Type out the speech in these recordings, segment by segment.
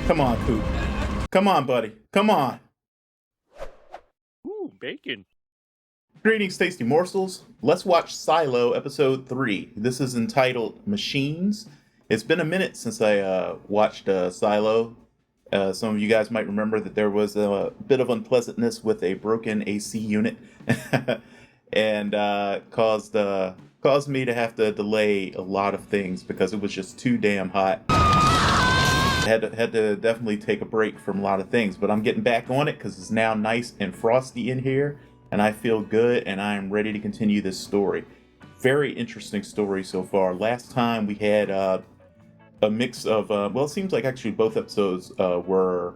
Come on, Coop. Come on, buddy. Come on. Ooh, bacon. Greetings, tasty morsels. Let's watch Silo episode 3. This is entitled Machines. It's been a minute since I watched Silo. Some of you guys might remember that there was a bit of unpleasantness with a broken AC unit and caused me to have to delay a lot of things because it was just too damn hot. Had to definitely take a break from a lot of things, but I'm getting back on it because it's now nice and frosty in here, and I feel good, and I am ready to continue this story. Very interesting story so far. Last time we had a mix of, it seems like actually both episodes were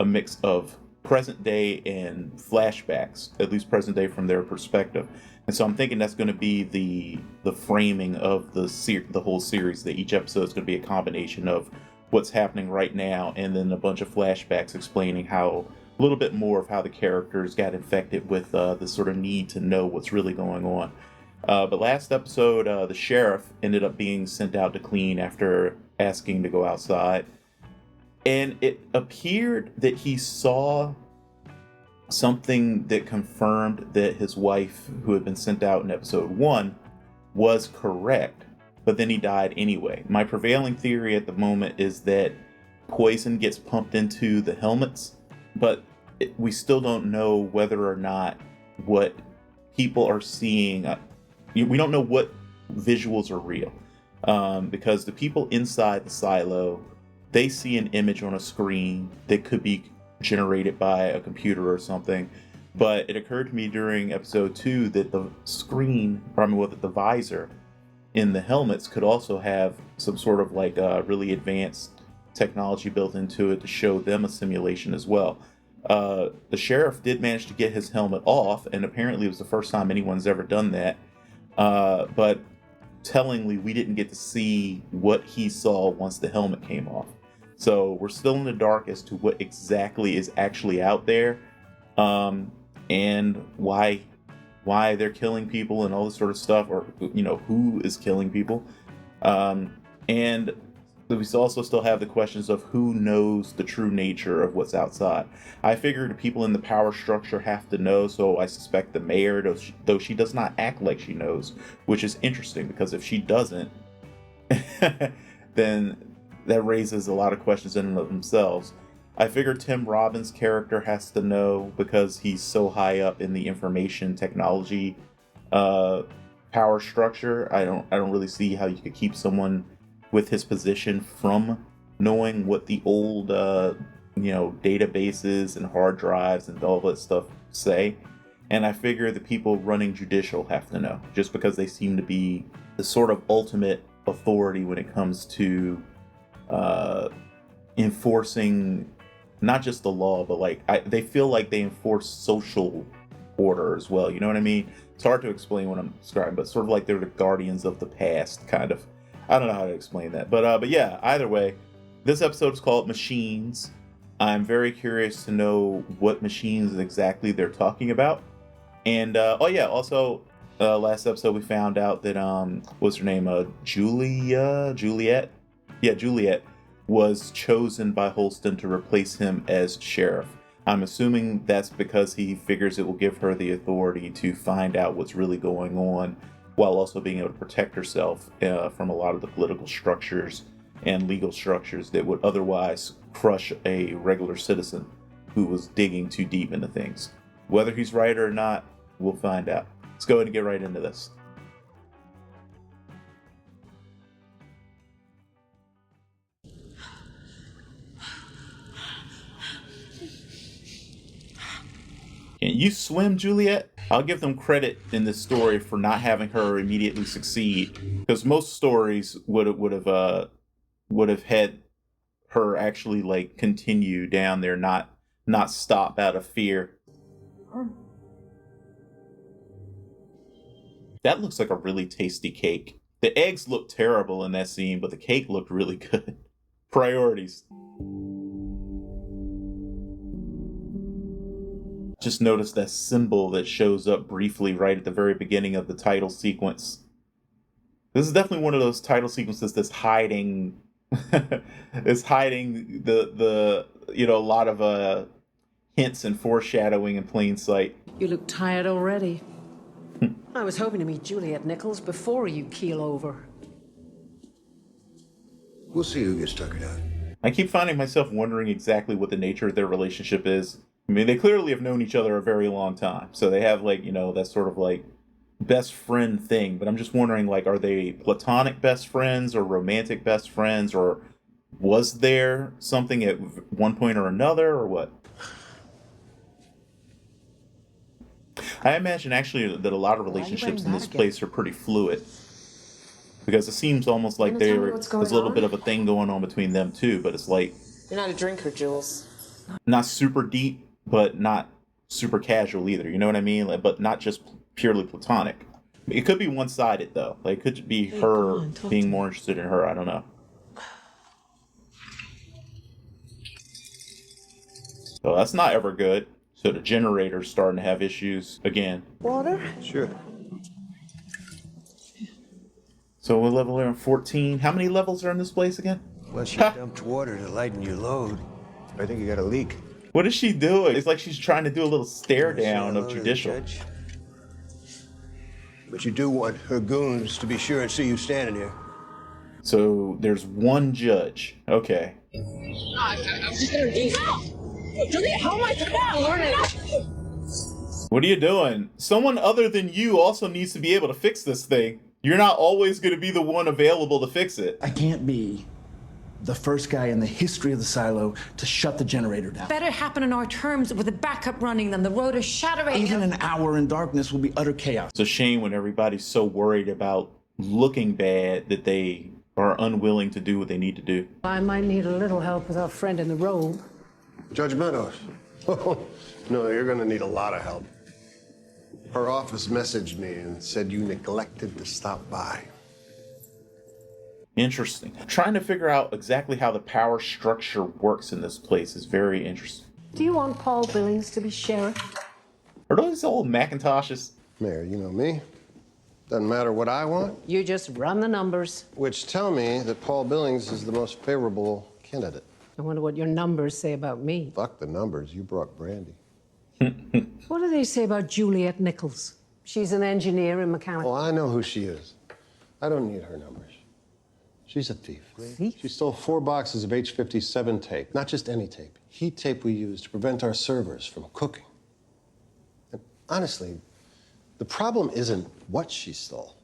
a mix of present day and flashbacks, at least present day from their perspective. And so I'm thinking that's going to be the framing of the whole series, that each episode is going to be a combination of what's happening right now and then a bunch of flashbacks explaining how a little bit more of how the characters got infected with this sort of need to know what's really going on. But last episode, the sheriff ended up being sent out to clean after asking to go outside. And it appeared that he saw something that confirmed that his wife, who had been sent out in episode 1, was correct. But then he died anyway. My prevailing theory at the moment is that poison gets pumped into the helmets, but we still don't know whether or not what people are seeing, we don't know what visuals are real. Because the people inside the silo, they see an image on a screen that could be generated by a computer or something. But it occurred to me during episode 2 that the the visor in the helmets could also have some sort of really advanced technology built into it to show them a simulation as well. The sheriff did manage to get his helmet off, and apparently it was the first time anyone's ever done that. But tellingly, we didn't get to see what he saw once the helmet came off. So we're still in the dark as to what exactly is actually out there, and why they're killing people and all this sort of stuff, or who is killing people. And we also still have the questions of who knows the true nature of what's outside. I figured the people in the power structure have to know, so I suspect the mayor, though she does not act like she knows, which is interesting because if she doesn't, then that raises a lot of questions in and of themselves. I figure Tim Robbins' character has to know because he's so high up in the information technology power structure. I don't really see how you could keep someone with his position from knowing what the old databases and hard drives and all that stuff say. And I figure the people running judicial have to know, just because they seem to be the sort of ultimate authority when it comes to enforcing not just the law, but they feel like they enforce social order as well. You know what I mean? It's hard to explain what I'm describing, but sort of like they're the guardians of the past, kind of. I don't know how to explain that, but yeah. Either way, this episode is called Machines. I'm very curious to know what machines exactly they're talking about. And last episode we found out that what's her name? Juliette. Yeah, Juliette was chosen by Holston to replace him as sheriff. I'm assuming that's because he figures it will give her the authority to find out what's really going on, while also being able to protect herself from a lot of the political structures and legal structures that would otherwise crush a regular citizen who was digging too deep into things. Whether he's right or not, we'll find out. Let's go ahead and get right into this. Can you swim, Juliette? I'll give them credit in this story for not having her immediately succeed, because most stories would have had her actually continue down there, not stop out of fear. That looks like a really tasty cake. The eggs looked terrible in that scene, but the cake looked really good. Priorities. Just notice that symbol that shows up briefly right at the very beginning of the title sequence. This is definitely one of those title sequences that's hiding is hiding the a lot of hints and foreshadowing in plain sight. You look tired already. I was hoping to meet Juliette Nichols before you keel over. We'll see who gets tuckered out. I keep finding myself wondering exactly what the nature of their relationship is. I mean, they clearly have known each other a very long time, so they have that sort of best friend thing. But I'm just wondering, are they platonic best friends or romantic best friends, or was there something at one point or another, or what? I imagine actually that a lot of relationships in this place are pretty fluid. Because it seems almost like there's a little bit of a thing going on between them too, but it's like... You're not a drinker, Jules. Not super deep, but not super casual either, you know what I mean? But not just purely platonic. It could be one-sided though. It could be her being more interested in her, I don't know. So that's not ever good. So the generator's starting to have issues again. Water? Sure. So what level are we on? 14? How many levels are in this place again? Well, she dumped water to lighten your load. I think you got a leak. What is she doing? It's like she's trying to do a little stare down of judicial. Judge. But you do want her goons to be sure and see you standing here. So there's one judge. Okay. What are you doing? Someone other than you also needs to be able to fix this thing. You're not always going to be the one available to fix it. I can't be the first guy in the history of the silo to shut the generator down. Better happen on our terms with the backup running than the rotor shattering. Even an hour in darkness will be utter chaos. It's a shame when everybody's so worried about looking bad that they are unwilling to do what they need to do. I might need a little help with our friend in the robe. Judge Meadows. No, you're going to need a lot of help. Her office messaged me and said you neglected to stop by. Interesting. Trying to figure out exactly how the power structure works in this place is very interesting. Do you want Paul Billings to be sheriff? Are those old Macintoshes? Mayor, you know me. Doesn't matter what I want. You just run the numbers. Which tell me that Paul Billings is the most favorable candidate. I wonder what your numbers say about me. Fuck the numbers. You brought brandy. What do they say about Juliette Nichols? She's an engineer in mechanical. Oh, I know who she is. I don't need her numbers. She's a thief. Thief? She stole 4 boxes of H57 tape. Not just any tape. Heat tape we use to prevent our servers from cooking. And honestly, the problem isn't what she stole.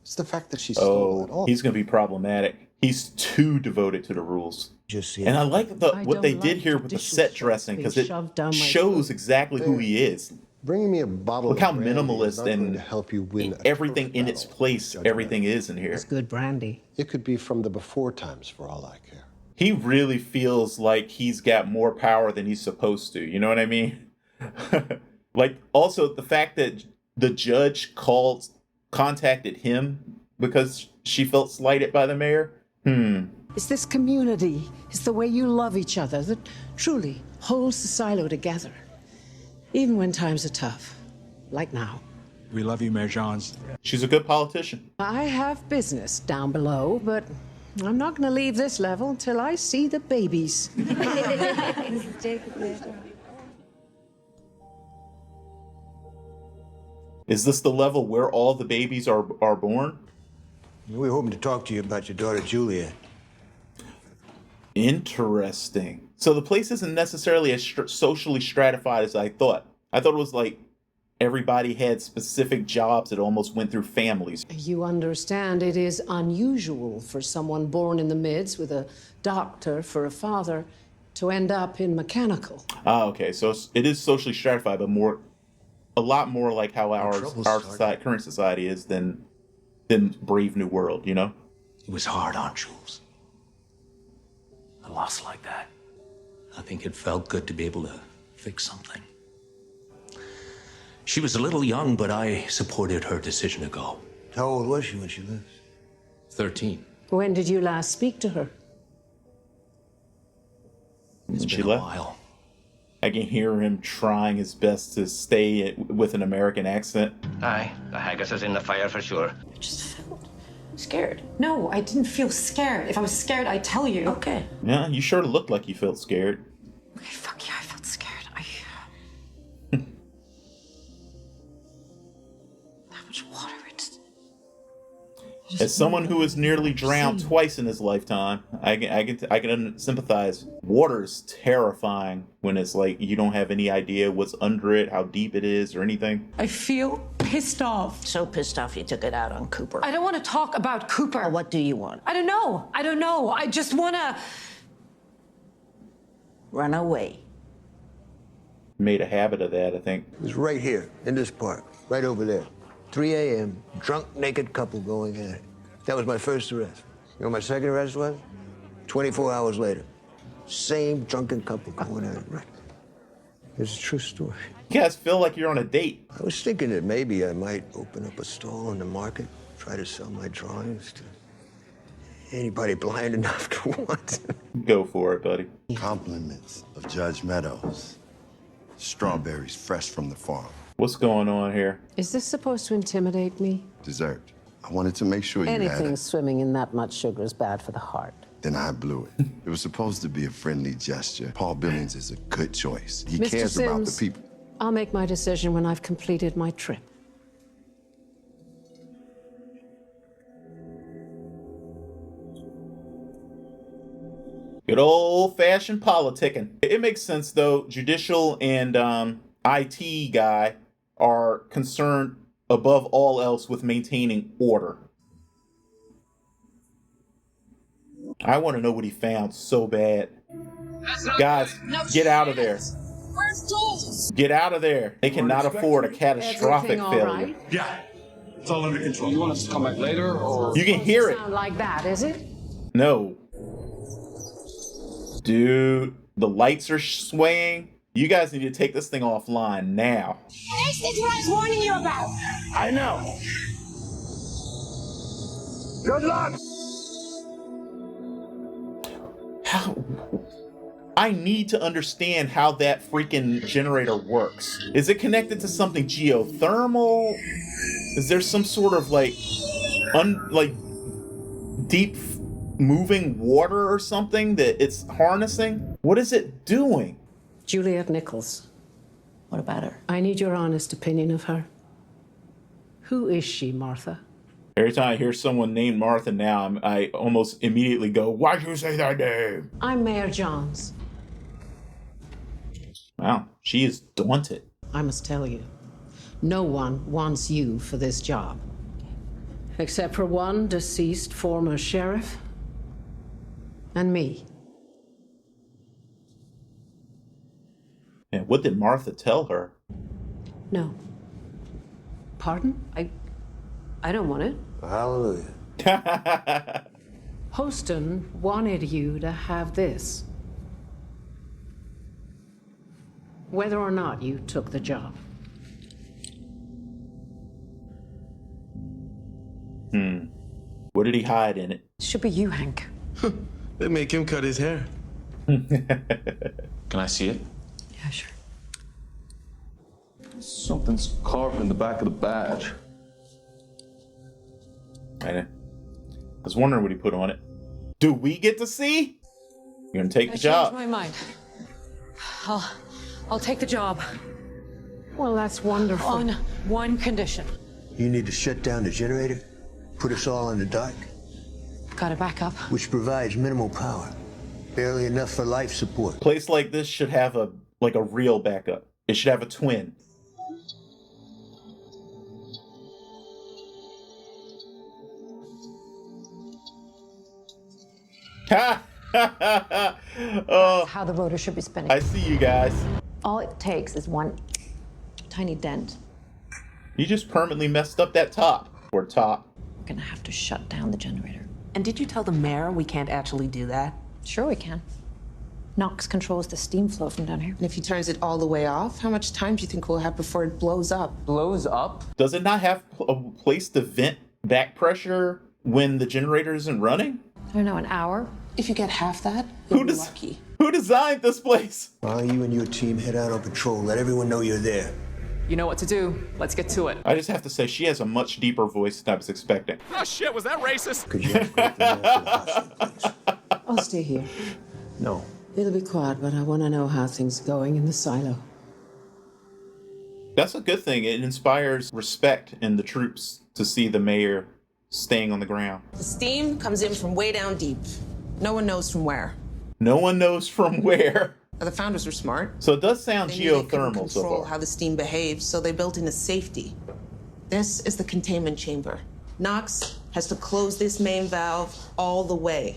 It's the fact that she stole it all. He's going to be problematic. He's too devoted to the rules. Just see and it. I like what they did here with the set dressing, because it shows exactly who he is. Bringing me a bottle Look of how brandy is minimalist not going and to help you win everything a in perfect its place, battle, Judge everything Meadows. is in here. It's good brandy. It could be from the before times for all I care. He really feels like he's got more power than he's supposed to. You know what I mean? Also the fact that the judge contacted him because she felt slighted by the mayor. It's this community. It's the way you love each other that truly holds the silo together. Even when times are tough, like now. We love you, Mayor Johns. She's a good politician. I have business down below, but I'm not going to leave this level until I see the babies. Is this the level where all the babies are born? We're hoping to talk to you about your daughter, Juliette. Interesting. So the place isn't necessarily as socially stratified as I thought. I thought it was like everybody had specific jobs that almost went through families. You understand it is unusual for someone born in the mids with a doctor for a father to end up in mechanical. Okay. So it is socially stratified, but a lot more like how our society, current society is than Brave New World, you know? It was hard on Jules. A loss like that. I think it felt good to be able to fix something. She was a little young, but I supported her decision to go. How old was she when she left? 13. When did you last speak to her? It's She been a left. while. I can hear him trying his best to stay with an American accent. Aye, the haggis is in the fire for sure. I just felt scared. No, I didn't feel scared. If I was scared, I'd tell you. Okay. Yeah, you sure looked like you felt scared. Okay, fuck yeah, I felt scared. How much water? As someone who was nearly drowned twice in his lifetime, I can sympathize. Water is terrifying when it's like you don't have any idea what's under it, how deep it is, or anything. I feel pissed off. So pissed off you took it out on Cooper. I don't want to talk about Cooper. Or what do you want? I don't know. I just want to... Run away. Made a habit of that, I think. It's right here, in this park, right over there. 3 a.m., drunk, naked couple going at it. That was my first arrest. You know what my second arrest was? 24 hours later. Same drunken couple going at it. Right. It's a true story. You guys feel like you're on a date. I was thinking that maybe I might open up a stall in the market, try to sell my drawings to anybody blind enough to want. Go for it, buddy. Compliments of Judge Meadows. Strawberries fresh from the farm. What's going on here? Is this supposed to intimidate me? Dessert. I wanted to make sure you had Anything it. swimming in that much sugar is bad for the heart. Then I blew it. It was supposed to be a friendly gesture. Paul Billings is a good choice. He Mr. cares about the Sims, people. I'll make my decision when I've completed my trip. Good old-fashioned politicking. It makes sense, though. Judicial and IT guy are concerned above all else with maintaining order. I want to know what he found so bad. Guys, get out of there. Get out of there. They cannot afford a catastrophic failure. Right? Yeah, it's all under control. You want us to come back later, or...? You can hear it. Sound like that, is it? No. Dude, the lights are swaying. You guys need to take this thing offline now. This is what I was warning you about. I know. Good luck. How? I need to understand how that freaking generator works. Is it connected to something geothermal? Is there some sort of like deep moving water or something that it's harnessing? What is it doing? Juliette Nichols. What about her? I need your honest opinion of her. Who is she, Martha? Every time I hear someone named Martha now, I almost immediately go, why'd you say that name? I'm Mayor Johns. Wow, she is daunted. I must tell you, no one wants you for this job. Except for one deceased former sheriff and me. And what did Martha tell her? No. Pardon? I don't want it. Hallelujah. Hoston wanted you to have this. Whether or not you took the job. What did he hide in it? Should be you, Hank. They make him cut his hair. Can I see it? Yeah, sure. Something's carved in the back of the badge. I was wondering what he put on it. Do we get to see? You're gonna take the job. I changed my mind. I'll take the job Well, that's wonderful. on one condition. You need to shut down the generator, put us all in the dark, Got a backup. which provides minimal power. Barely enough for life support. Place like this should have a real backup. It should have a twin. Oh, How the rotor should be spinning. I see you guys. All it takes is one tiny dent. You just permanently messed up that top. Or top. We're gonna have to shut down the generator. And did you tell the mayor we can't actually do that? Sure we can. Knox controls the steam flow from down here. And if he turns it all the way off, how much time do you think we'll have before it blows up? Blows up? Does it not have a place to vent back pressure when the generator isn't running? I don't know, an hour? If you get half that, you'll Who be does- lucky. Who designed this place? While you and your team head out on patrol, let everyone know you're there. You know what to do. Let's get to it. I just have to say, she has a much deeper voice than I was expecting. Oh shit, was that racist? Could you escort them off to the hospital, please? I'll stay here. No. It'll be quiet, but I want to know how things are going in the silo. That's a good thing. It inspires respect in the troops to see the mayor staying on the ground. The steam comes in from way down deep. No one knows from where. No one knows from where. The founders were smart. So it does sound They knew they couldn't geothermal so control far. how the steam behaves, so they built in a safety. This is the containment chamber. Knox has to close this main valve all the way.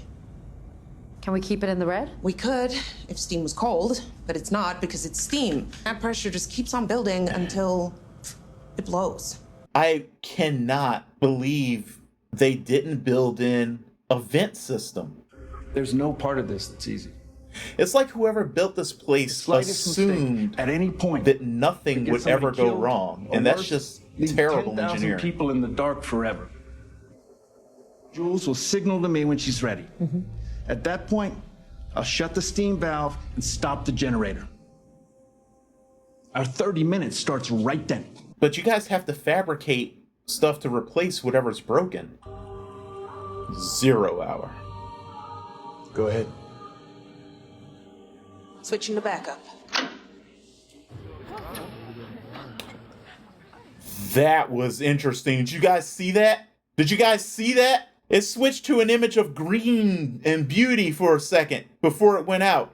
Can we keep it in the red? We could if steam was cold, but it's not because it's steam. That pressure just keeps on building until it blows. I cannot believe they didn't build in a vent system. There's no part of this that's easy. It's like whoever built this place Slightest assumed mistake at any point that nothing get would somebody ever go killed, wrong. or And that's worse, just leave terrible 10,000 engineering. people in the dark forever. Jules will signal to me when she's ready. At that point, I'll shut the steam valve and stop the generator. Our 30 minutes starts right then. But you guys have to fabricate stuff to replace whatever's broken. 0 hour. Go ahead. Switching to backup. That was interesting. Did you guys see that? Did you guys see that? It switched to an image of green and beauty for a second before it went out.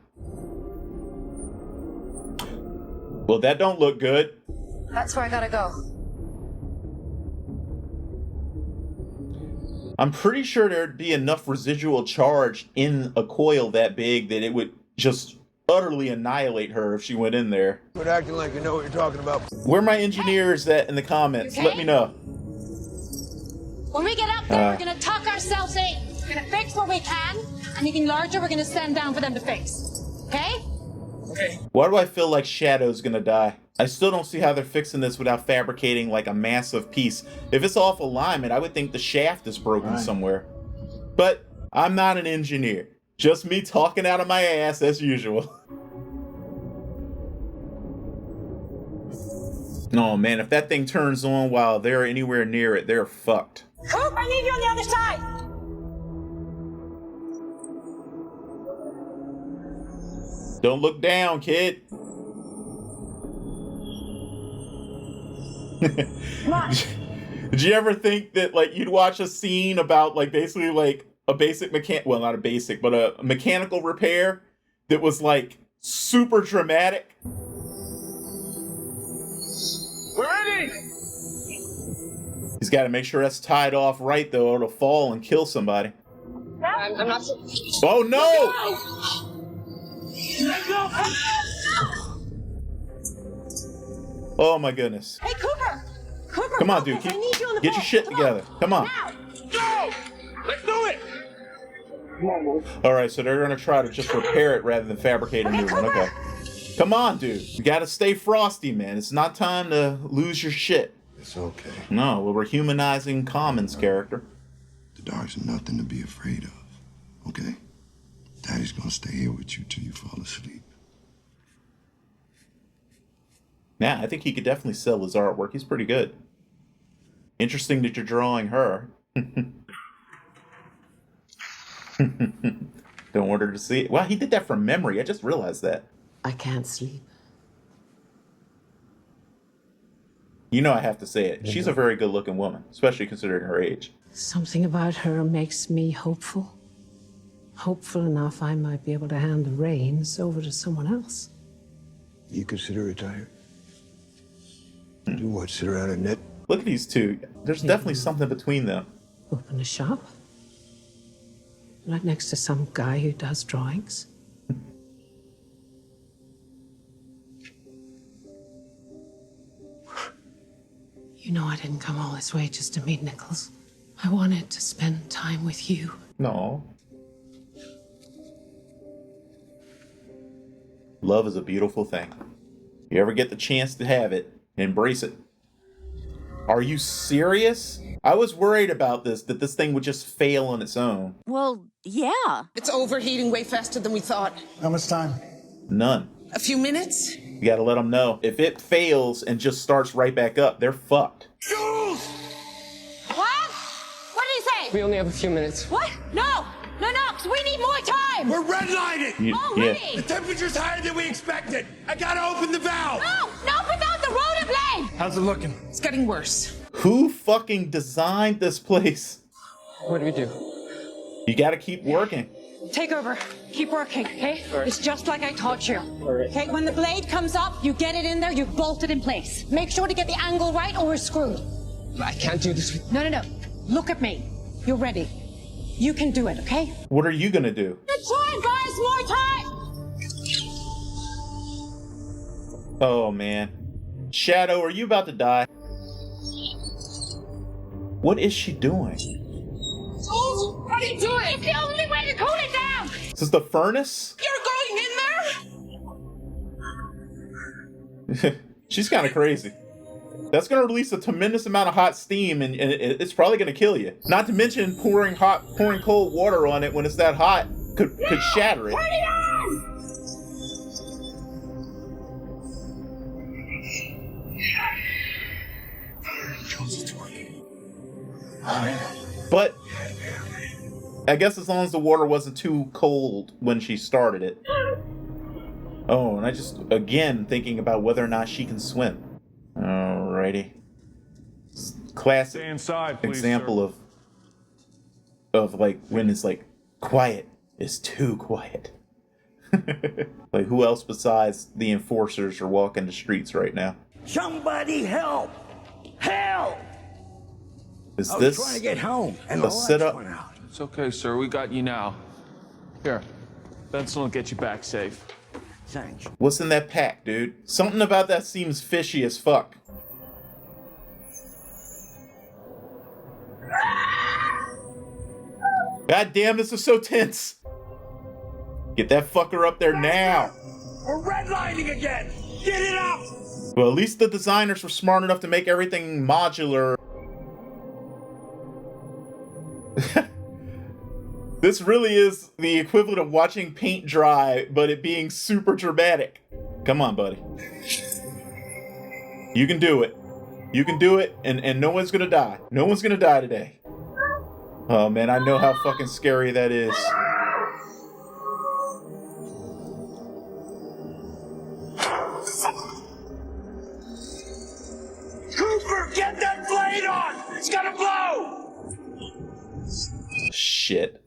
Well, that don't look good. That's where I gotta go. I'm pretty sure there'd be enough residual charge in a coil that big that it would just utterly annihilate her if she went in there. Quit acting like you know what you're talking about. Where are my engineers at in the comments? Let me know. When we get up there, we're gonna tuck ourselves in. We're gonna fix what we can. Anything larger, we're gonna send down for them to fix. Okay? Okay. Why do I feel like Shadow's gonna die? I still don't see how they're fixing this without fabricating like a massive piece. If it's off alignment, I would think the shaft is broken somewhere. But I'm not an engineer. Just me talking out of my ass as usual. No, man, if that thing turns on while they're anywhere near it, they're fucked. Coop, I need you on the other side. Don't look down, kid. Come on. Did you ever think that like you'd watch a scene about like basically like a basic well, not a basic, but a mechanical repair that was like super dramatic? We're ready! He's got to make sure that's tied off right though, or it'll fall and kill somebody. I'm not sure. Oh no! Oh my goodness. Hey, Cooper! Cooper, Come on, dude. focus. I need you on the Get phone. your shit Come together. Come on. Now. Go! Let's do it! All right, so they're going to try to just repair it rather than fabricate a new one. Okay. Come on, dude. You got to stay frosty, man. It's not time to lose your shit. It's okay. No, well, we're humanizing Common's character. The dark's nothing to be afraid of, okay? Daddy's gonna stay here with you till you fall asleep. Yeah, I think he could definitely sell his artwork. He's pretty good. Interesting that you're drawing her. Don't want her to see it. Well, he did that from memory. I just realized that. I can't sleep. You know I have to say it. She's a very good-looking woman, especially considering her age. Something about her makes me hopeful. Hopeful enough I might be able to hand the reins over to someone else. You consider retired? Do what, sit around and knit? Look at these two. There's definitely something between them. Open a shop. Right next to some guy who does drawings. You know I didn't come all this way just to meet Nichols. I wanted to spend time with you. No. Love is a beautiful thing. You ever get the chance to have it, embrace it. Are you serious? I was worried about this, that this thing would just fail on its own. Well, yeah. It's overheating way faster than we thought. How much time? None. A few minutes? You gotta let them know. If it fails and just starts right back up, they're fucked. Jules! What? What did he say? We only have a few minutes. What? No, because we need more time. We're redlining. Already? The temperature's higher than we expected. I gotta open the valve. No, without the rotor blade. How's it looking? It's getting worse. Who fucking designed this place? What do we do? You gotta keep working. Take over. Keep working, okay? It's just like I taught you. Okay, when the blade comes up, you get it in there, you bolt it in place. Make sure to get the angle right or we're screwed. I can't do this. No. Look at me. You're ready. You can do it, okay? What are you gonna do? Good try, guys. More time. Oh man. Shadow, are you about to die? What is she doing? What are you doing? It's the only way to cool it down. Is this the furnace? You're going in there? She's kind of crazy. That's going to release a tremendous amount of hot steam, and it's probably going to kill you. Not to mention pouring cold water on it when it's that hot could shatter it. Turn it on! Jules, it's working. But I guess as long as the water wasn't too cold when she started it. Oh, and I just, again, thinking about whether or not she can swim. Alrighty. Classic Stay inside, please, example sir. of like when it's like quiet is too quiet. Like who else besides the enforcers are walking the streets right now? Somebody help! Help! Is I was this trying to get home and a the lights setup? went out. It's okay, sir. We got you now. Here, Benson will get you back safe. Thanks. What's in that pack, dude? Something about that seems fishy as fuck. God damn, this is so tense. Get that fucker up there now. We're redlining again! Get it up! Well, at least the designers were smart enough to make everything modular. This really is the equivalent of watching paint dry, but it being super dramatic. Come on, buddy. You can do it. You can do it, and no one's gonna die. No one's gonna die today. Oh man, I know how fucking scary that is. Cooper, get that blade on! It's gonna blow! Shit.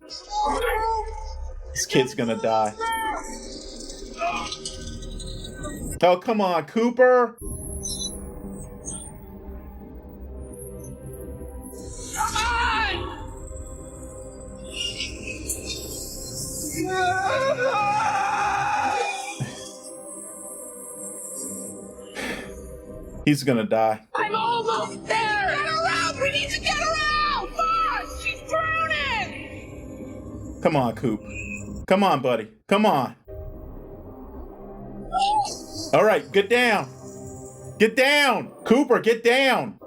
This kid's gonna die. Oh, come on, Cooper! He's gonna die. I'm almost there! Get her out! We need to get her out! Boss! She's drowning! Come on, Coop. Come on, buddy. Come on. All right, get down. Get down! Cooper, get down!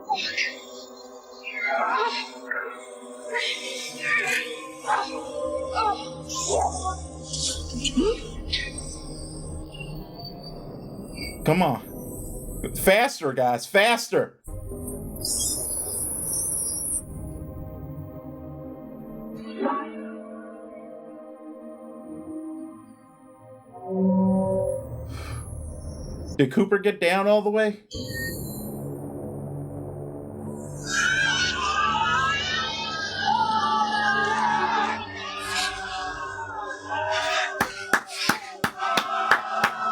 Come on. Faster, guys, faster! Did Cooper get down all the way?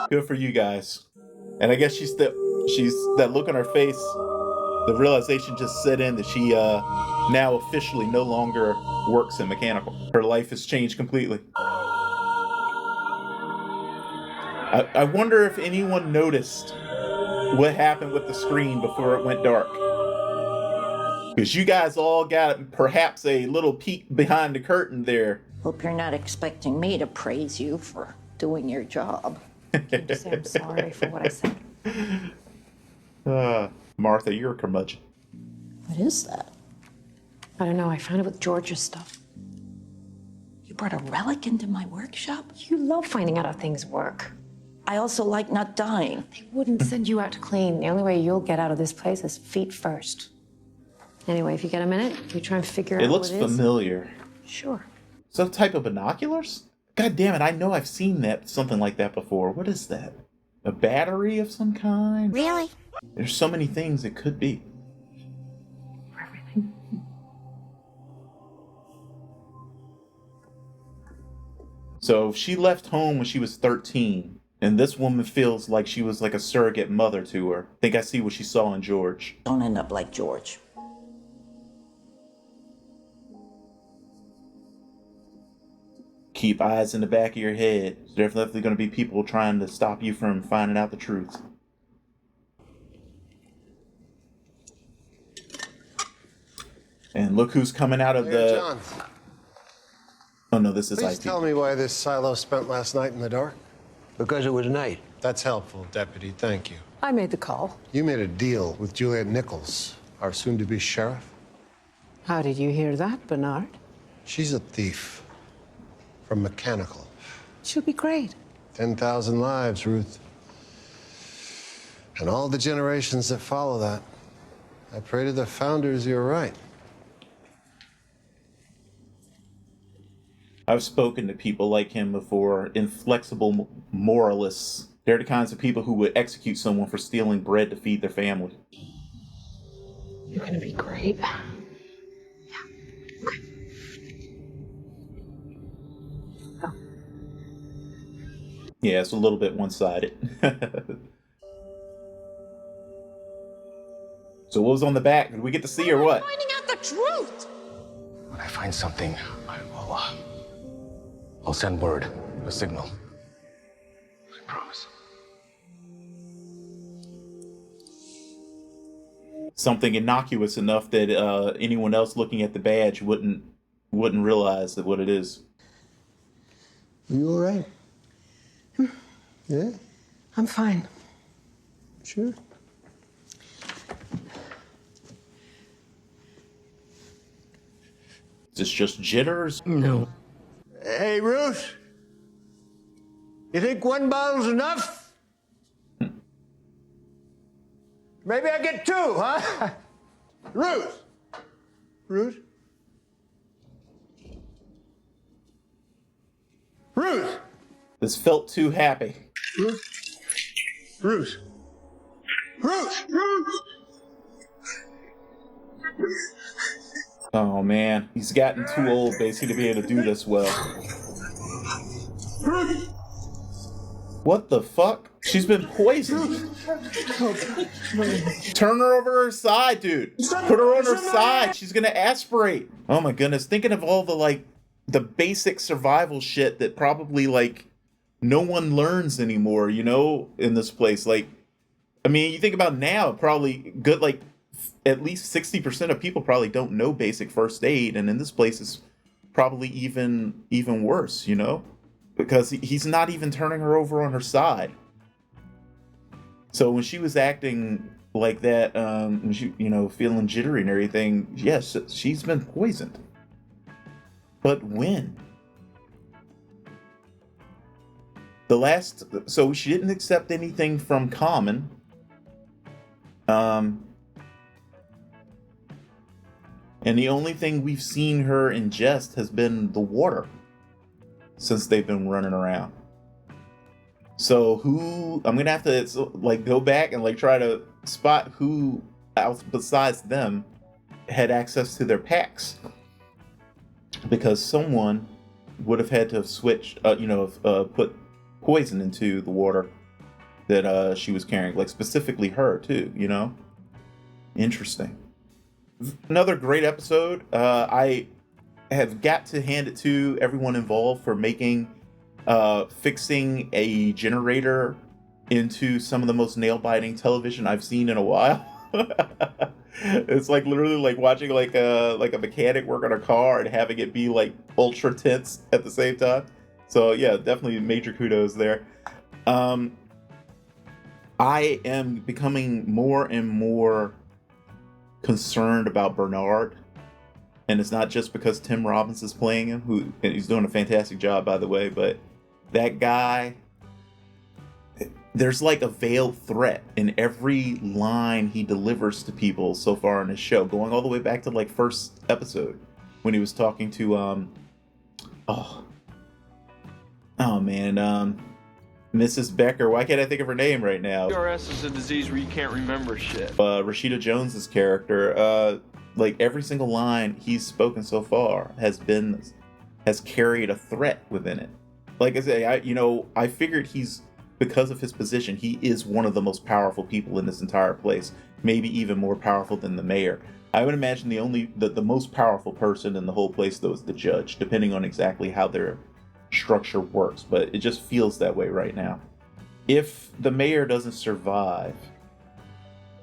Good for you guys. And I guess she's that look on her face, the realization just set in that she now officially no longer works in mechanical. Her life has changed completely. I wonder if anyone noticed what happened with the screen before it went dark. Because you guys all got perhaps a little peek behind the curtain there. Hope you're not expecting me to praise you for doing your job. Can just say I'm sorry for what I said. Martha, you're a curmudgeon. What is that? I don't know. I found it with George's stuff. You brought a relic into my workshop? You love finding out how things work. I also like not dying. They wouldn't send you out to clean. The only way you'll get out of this place is feet first. Anyway, if you get a minute, you try and figure out It looks what it is. familiar. Sure. Some type of binoculars? God damn it, I know I've seen something like that before. What is that? A battery of some kind? Really? There's so many things it could be. So she left home when she was 13, and this woman feels like she was like a surrogate mother to her. I think I see what she saw in George. Don't end up like George. Keep eyes in the back of your head. There's definitely going to be people trying to stop you from finding out the truth. And look who's coming out of the... John. Oh no, this is Please IT. tell me why this silo spent last night in the dark. Because it was night. That's helpful, Deputy. Thank you. I made the call. You made a deal with Juliette Nichols, our soon-to-be sheriff. How did you hear that, Bernard? She's a thief from Mechanical. She'll be great. 10,000 lives, Ruth. And all the generations that follow that. I pray to the founders you're right. I've spoken to people like him before, inflexible moralists. They're the kinds of people who would execute someone for stealing bread to feed their family. You're gonna be great. Yeah, it's a little bit one-sided. So what was on the back? Did we get to see or what? Finding out the truth. When I find something, I'll send word, a signal. I promise. Something innocuous enough that anyone else looking at the badge wouldn't realize that what it is. You all right? Yeah? I'm fine. Sure. Is this just jitters? No. Hey, Ruth. You think one bottle's enough? Maybe I get two, huh? Ruth. Ruth. Ruth. This felt too happy. Ruth. Ruth. Ruth. Ruth. Oh man, he's gotten too old basically to be able to do this well. What the fuck? She's been poisoned. Turn her over her side, dude. Put her on her side. She's gonna aspirate. Oh my goodness. Thinking of all the basic survival shit that probably no one learns anymore, in this place. I mean, you think about now, probably good, at least 60% of people probably don't know basic first aid, and in this place it's probably even worse, because he's not even turning her over on her side. So when she was acting like that, when she, feeling jittery and everything, yes, she's been poisoned. But when? So she didn't accept anything from Common. And the only thing we've seen her ingest has been the water since they've been running around. So I'm gonna have to go back and try to spot who else besides them had access to their packs, because someone would have had to have switched, put poison into the water that she was carrying, specifically her too. Interesting. Another great episode. I have got to hand it to everyone involved for fixing a generator into some of the most nail-biting television I've seen in a while. It's literally watching a mechanic work on a car and having it be ultra tense at the same time. So yeah, definitely major kudos there. I am becoming more and more concerned about Bernard, and it's not just because Tim Robbins is playing him, and he's doing a fantastic job, by the way, but that guy, there's like a veiled threat in every line he delivers to people so far in his show, going all the way back to like first episode when he was talking to Mrs. Becker. Why can't I think of her name right now? PRS is a disease where you can't remember shit. Rashida Jones's character, like every single line he's spoken so far has carried a threat within it. Like I say, I figured he's, because of his position, he is one of the most powerful people in this entire place, maybe even more powerful than the mayor. I would imagine the most powerful person in the whole place, though, is the judge, depending on exactly how their structure works, but it just feels that way right now. If the mayor doesn't survive,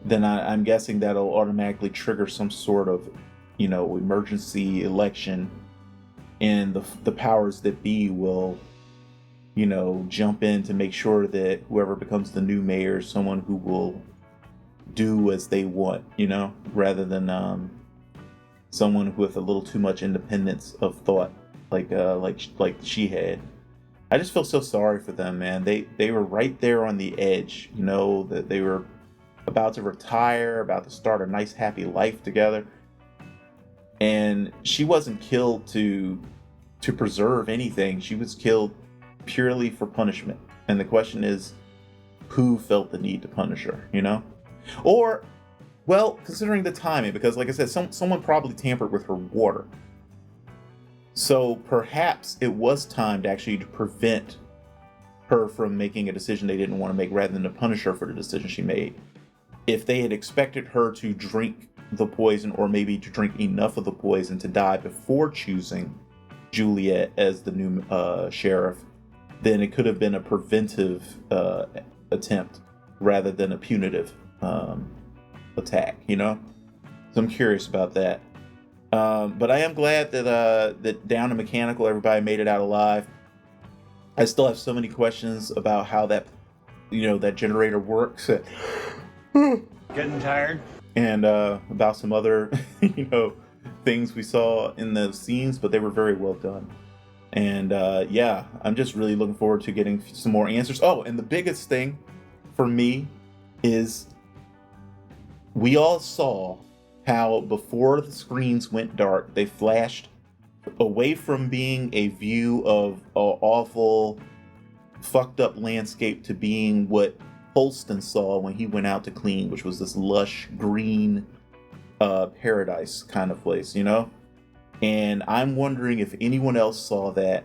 then I'm guessing that'll automatically trigger some sort of, emergency election, and the powers that be will, jump in to make sure that whoever becomes the new mayor is someone who will do as they want, rather than someone with a little too much independence of thought, like she had. I just feel so sorry for them, man. They were right there on the edge, that they were about to retire, about to start a nice happy life together, and she wasn't killed to preserve anything. She was killed purely for punishment. And the question is, who felt the need to punish her, Or, well, considering the timing, because like I said, someone probably tampered with her water. So perhaps it was timed actually to prevent her from making a decision they didn't want to make, rather than to punish her for the decision she made. If they had expected her to drink the poison, or maybe to drink enough of the poison to die before choosing Juliette as the new sheriff, then it could have been a preventive attempt rather than a punitive attack, So I'm curious about that. But I am glad that down to mechanical, everybody made it out alive. I still have so many questions about how that generator works. Getting tired? And about some other, things we saw in the scenes, but they were very well done. And I'm just really looking forward to getting some more answers. Oh, and the biggest thing for me is we all saw how before the screens went dark, they flashed away from being a view of an awful, fucked up landscape to being what Holston saw when he went out to clean, which was this lush green paradise kind of place, And I'm wondering if anyone else saw that.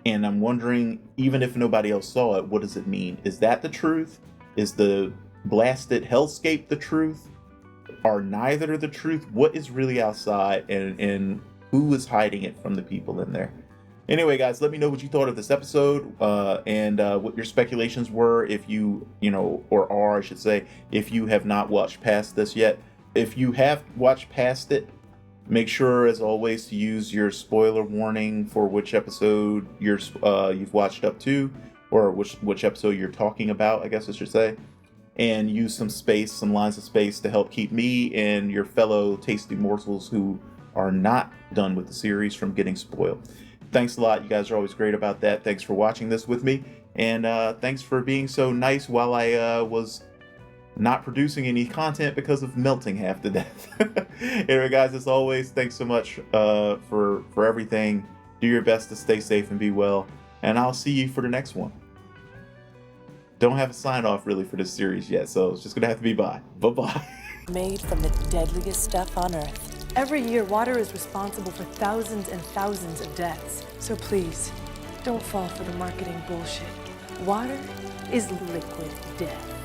And I'm wondering, even if nobody else saw it, what does it mean? Is that the truth? Is the blasted hellscape the truth? Are neither the truth? What is really outside, and who is hiding it from the people in there? Anyway, guys, let me know what you thought of this episode, and what your speculations were, if you, I should say, if you have not watched past this yet. If you have watched past it, make sure, as always, to use your spoiler warning for which episode you've watched up to, or which episode you're talking about, I guess I should say, and use some lines of space to help keep me and your fellow tasty morsels who are not done with the series from getting spoiled. Thanks a lot. You guys are always great about that. Thanks for watching this with me, and thanks for being so nice while I was not producing any content because of melting half to death. Anyway, guys, as always, thanks so much for everything. Do your best to stay safe and be well, and I'll see you for the next one. Don't have a sign off really for this series yet, so it's just gonna have to be bye. Bye-bye. Made from the deadliest stuff on Earth. Every year, water is responsible for thousands and thousands of deaths. So please, don't fall for the marketing bullshit. Water is liquid death.